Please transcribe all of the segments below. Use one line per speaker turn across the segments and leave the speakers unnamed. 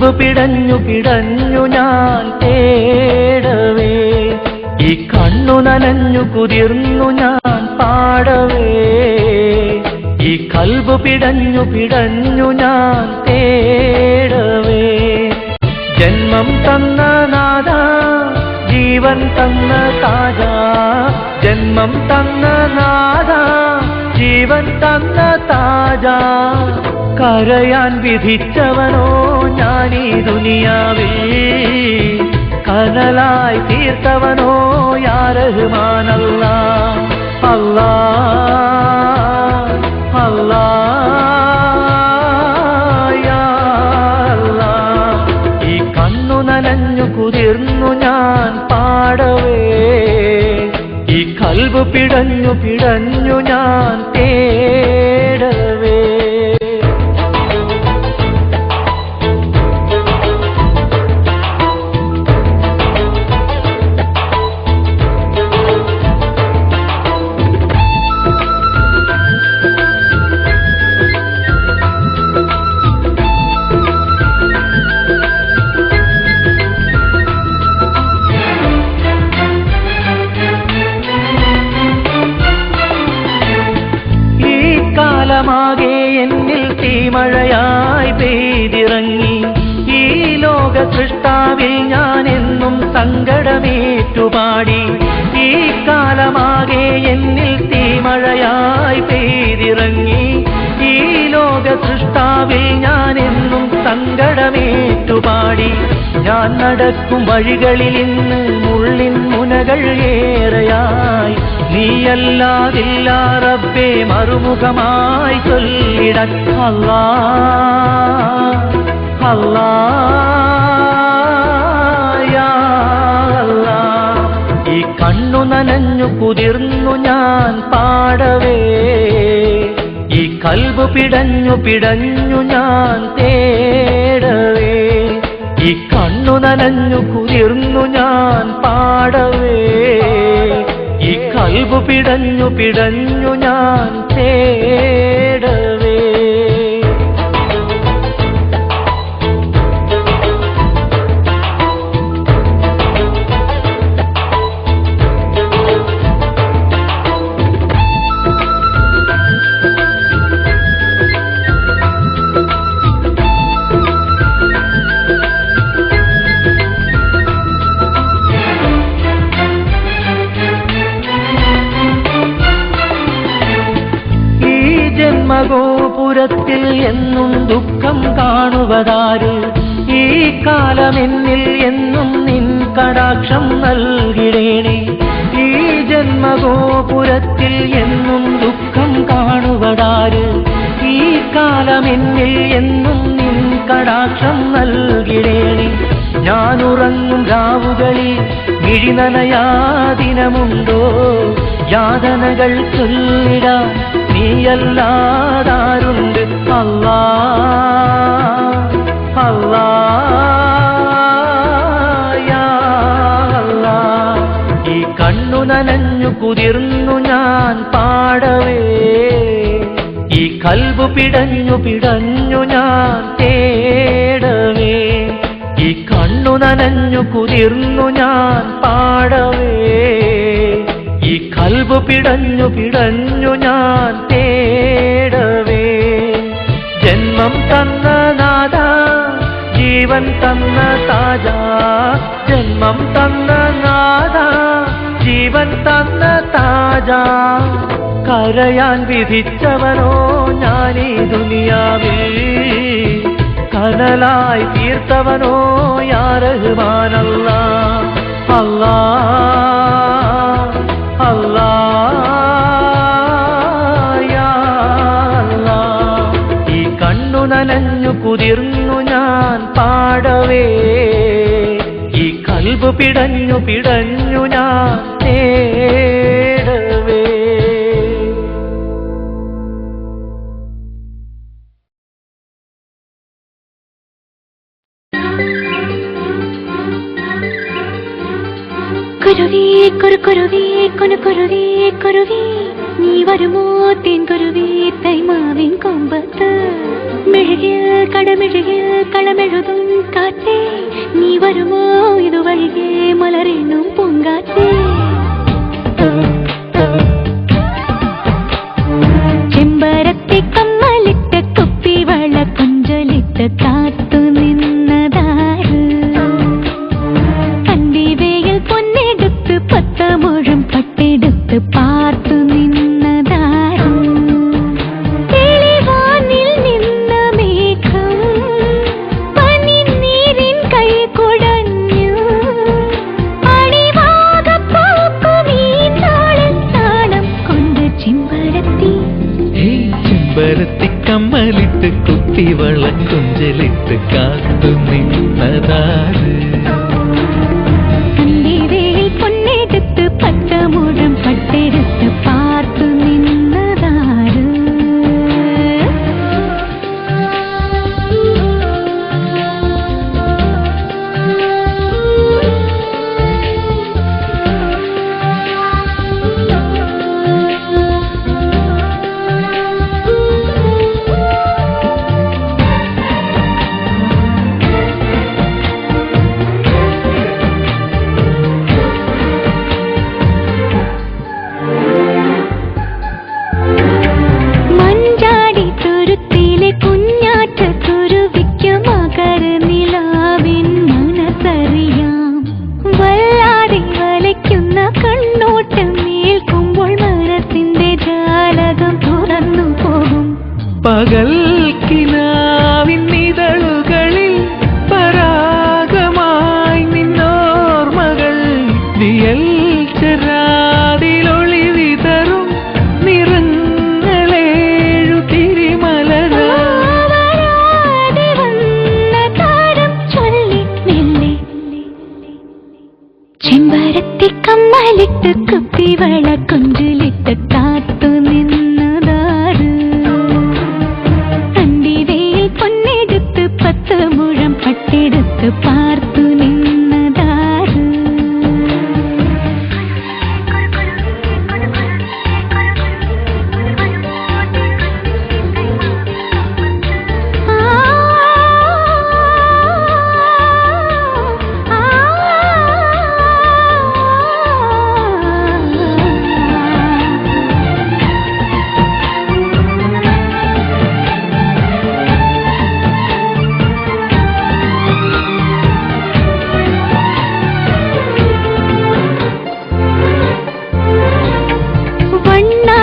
കൽബ് പിടഞ്ഞു പിടഞ്ഞു ഞാൻ തേടവേ, ഈ കണ്ണു നനഞ്ഞു കുതിർന്നു ഞാൻ പാടവേ, ഈ കൽബ് പിടഞ്ഞു പിടഞ്ഞു ഞാൻ തേടവേ. ജന്മം തന്ന നാഥ, ജീവൻ തന്ന താജ, ജന്മം തന്ന നാഥ, ജീവൻ തന്ന താജ. കരയാൻ വിധിച്ചവനോ ഞാനീ ദുനിയാവിൽ, കനലായി തീർത്തവനോ യാ റഹ്മാൻ അല്ലാഹ്. അല്ലാഹ് അല്ലാഹ് യാ അല്ലാഹ്. ഈ കണ്ണു നനഞ്ഞു കുതിർന്നു ഞാൻ പാടവേ, ഈ കൽബ് പിടഞ്ഞു പിടഞ്ഞു ഞാൻ തേടവേ. കാലമാകെ എന്നിൽ തീമഴയായി പെയ്തിറങ്ങി, ഈ ലോക സൃഷ്ടാവിൽ ഞാൻ എന്നും സങ്കടമേറ്റുപാടി. ഈ കാലമാകെ എന്നിൽ തീമഴയായി പെയ്തിറങ്ങി, ഈ ലോക സൃഷ്ടാവിൽ ഞാൻ എന്നും സങ്കടമേറ്റുപാടി. ഞാൻ നടക്കും വഴികളിൽ ഇന്ന് മുള്ളിൻ മുനകൾ ഏറെയായി, നീയല്ലാതില്ല റബ്ബേ മറുമുഖമായി ചൊല്ലിടാൻ. അല്ലാഹ് അല്ലാഹ് യാ അല്ലാഹ്. ഈ കണ്ണു നനഞ്ഞു കുതിർന്നു ഞാൻ പാടവേ, ഈ കൽബ് പിടഞ്ഞു പിടഞ്ഞു ഞാൻ തേടവേ, ഈ കണ്ണു നനഞ്ഞു കുതിർന്നു ഞാൻ പാടവേ, ഈ കൽബ് പിടഞ്ഞു പിടഞ്ഞു ഞാൻ തേടവേ. ഗോപുരത്തിൽ എന്നും ദുഃഖം കാണുവതാര്, ഈ കാലമെന്നിൽ എന്നും നിൻ കടാക്ഷം നൽകിടേണേ. ഈ ജന്മഗോപുരത്തിൽ എന്നും ദുഃഖം കാണുവതാര്, ഈ കാലമെന്നിൽ എന്നും നിൻ കടാക്ഷം നൽകിടേണേ. ഞാനുറങ്ങും രാവുകളിൽ മിഴിനനയാദിനമുണ്ടോ, യാതനകൾ ചൊല്ലിടാൻ നീയല്ലാതാരുണ്ട്. അല്ലാഹ് അല്ലാഹ് യാ അല്ലാഹ്. ഈ കണ്ണു നനഞ്ഞു കുതിർന്നു ഞാൻ പാടവേ, ഈ കൽബ് പിടഞ്ഞു പിടഞ്ഞു ഞാൻ തേടവേ, ഈ കണ്ണു നനഞ്ഞു കുതിർന്നു ഞാൻ പാടവേ, ഈ കൽബ് പിടഞ്ഞു പിടഞ്ഞു ഞാൻ തേടവേ. ജന്മം തന്ന നാഥ, ജീവൻ തന്ന താജ, ജന്മം തന്ന നാഥ, ജീവൻ തന്ന താജ. കരയാൻ വിധിച്ചവനോ ഞാനീ ദുനിയാവിൽ, കനലായി തീർത്തവനോ യാ റഹ്മാൻ അല്ലാഹ്. അല്ലാഹ് അല്ലാഹ് യാ അല്ലാഹ്. ഈ കണ്ണു നനഞ്ഞു കുതിർന്നു ഞാൻ പാടവേ, ഈ കൽബ് പിടഞ്ഞു പിടഞ്ഞു ഞാൻ തേടവേ.
കുരുവി കുറുകുരുവി കുനുകുരുവി കുരുവി, നീ വരുമോ തേൻകുരുവി തൈമാവിൻ കൊമ്പത്ത്. മിഴുകിൽ കടമിഴുകിൽ കളമെഴുതും കാറ്റേ നീ വരുമോ ഇതുവഴികെ മലരെണ്ണും പൂങ്കാറ്റേ ചെമ്പരത്തി കമ്മലിട്ട് കുപ്പിവള കൊഞ്ചലിട്ട് കാത്തു നിന്നതാര് കണ്ടിവയിൽ പൊന്നെടുത്ത് 10 മുഴം പട്ടെടുത്ത് പാർത്തു നിന്നതാര് തെളിവാനിൽ നിന്ന മേഘം പനിനീരിൻ കൈ കുടഞ്ഞു അണിവാകപ്പോക്കും ഈ നാളിൽ നാണം കൊണ്ട് ചെമ്പരത്തി
ചെമ്പരത്തി കമ്മലിട്ട് കുപ്പിവള കൊഞ്ചലിട്ട് കാത്തു നിന്നതാര്
കണ്ടിവയിൽ പൊന്നെടുത്ത് 10 മുഴം പട്ടെടുത്ത് പാർത്തു നിന്നതാര് മഞ്ചാടി തുരുത്തിലെ കുഞ്ഞാറ്റ കുരുവിക്ക് മകരനിലാവിൻ മനസ്സറിയാം വല്ലാതെ വലയ്ക്കുന്ന കണ്ണോട്ടം ഏൽക്കുമ്പോൾ മനസ്സിന്റെ ജാലകം തുറന്നു പോകും
പകൽ കിനാവിൻ ഇതളുകളിൽ പരാഗമായി നിന്നോർമകൾ വിയൽ ചെറാതിലൊളി വിതറും നിറങ്ങളേഴു തിരിമലരാ
വരാതെ വന്ന താരം ചൊല്ലി മെല്ലെ ചെമ്പരത്തി കമ്മലിട്ട് കുപ്പിവള കൊഞ്ചിലിട്ട് കാത്തു നിന്നതാര് കണ്ടിവയിൽ പൊന്നെടുത്ത് 10 മുഴം പട്ടെടുത്ത് പാർത്തു നിന്നതാര്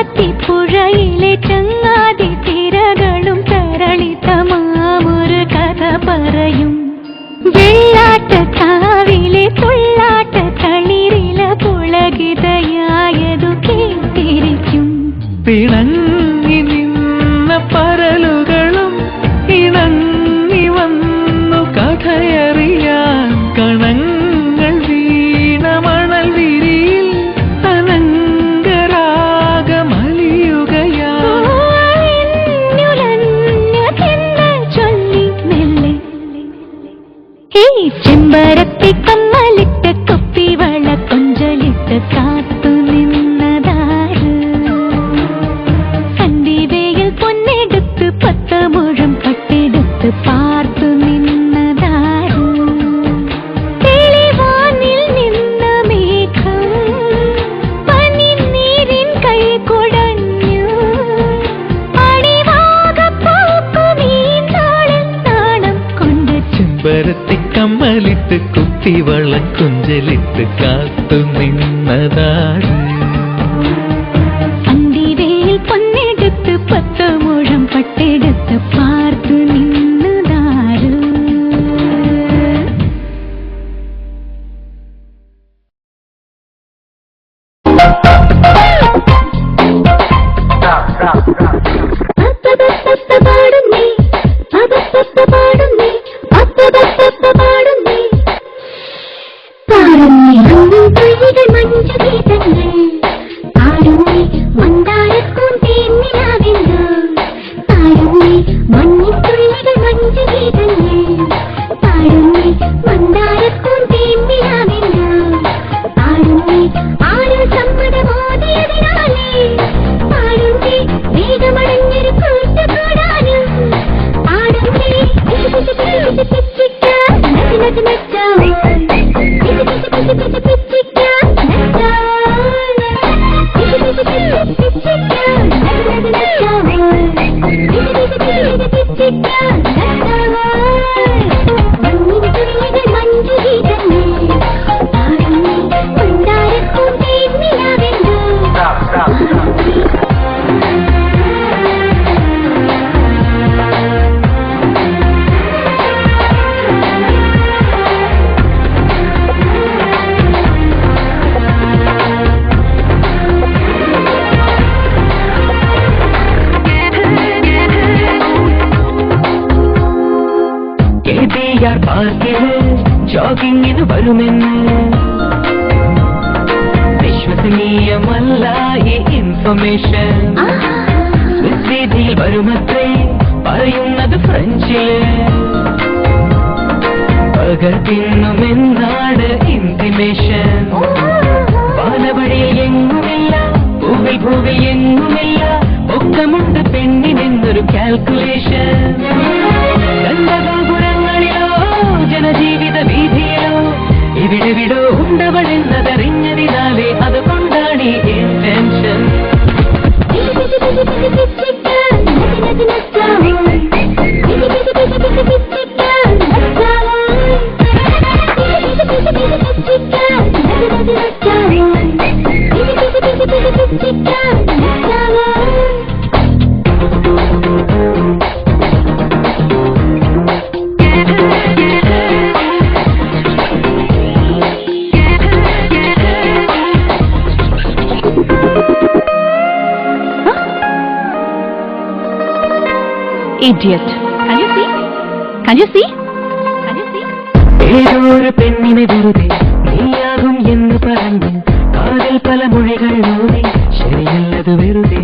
വണ്ണാത്തിപ്പുഴയിലെ ചങ്ങാതി തിരകളും തരളിതമാമൊരു കഥ പറയും വെള്ളാട്ടക്കാവിലെ തുള്ളാട്ട തളിരില പുളകിതയായതു കേട്ടിരിക്കും
പിണങ്ങി നിന്ന പരലുകളും ഇണങ്ങി വന്നു കഥയറിയാൻ കണങ്ങൾ വീണ മണൽ വിരിയിൽ അനങ്കരാഗമലിയുകയാ
ചൊല്ലി മെല്ലെ ചെമ്പരത്തി കമ്മലിട്ട് കുപ്പിവള കൊഞ്ചലിട്ട് കാത്തു നിന്നതാര് കണ്ടിവയിൽ പൊന്നെടുത്ത് 10 മുഴം പട്ടെടുത്ത് പാർത്തു നിന്നതാര് തെളിവാനിൽ നിന്ന മേഘം പനിനീരിൻ കൈ കുടഞ്ഞു അണിവാകപ്പോക്കും ഈ നാളിൽ നാണം കൊണ്ട്
ചെമ്പരത്തി കമ്മലിട്ട് കുപ്പിവള കൊഞ്ചലിട്ട് കാത്തു നിന്നതാര്
കണ്ടിവയിൽ പൊന്നെടുത്ത് 10 മുഴം പട്ടെടുത്ത് പാർത്തു നിന്നതാര് പാടുന്നേ പാടുന്നേ പാടുന്നേ പാടുന്നേ കൈകൾ മഞ്ചു ഗീതങ്ങൾ
யார் பார்க்கிறேன் ஜாகிங்கிന് വരുമെന്ന് വിശ്വസനീയമല്ല ഈ ഇൻഫർമേഷൻ വീതിയിൽ വരുമത്രേ പറയുന്നത് ഫ്രഞ്ചില് പകർത്തിന്നുമെന്നാണ് ഇന്റിമേഷൻ വാനവഴിയിൽ എങ്ങുമില്ല ഭൂവിൽ എങ്ങുമില്ല ഒക്കമുണ്ട് പെണ്ണിനെന്നൊരു കാൽക്കുലേഷൻ ഗന്ധഗോപുരങ്ങളിലോ ജനജീവിത വീതിയിലോ ഇവിടെവിടോ ഉണ്ടവളെന്നതറിഞ്ഞതിനാലേ അതുകൊണ്ടാണ് ഈ tension
Idiot. Can you see? Can you see? Can you see?
ഏതൊരു പെണ്ണിനെ വെറുതെ നീയാകും എന്ന് പറഞ്ഞ് കാതിൽ പല മൊഴികൾ ഓതി ശരിയല്ലത് വെറുതെ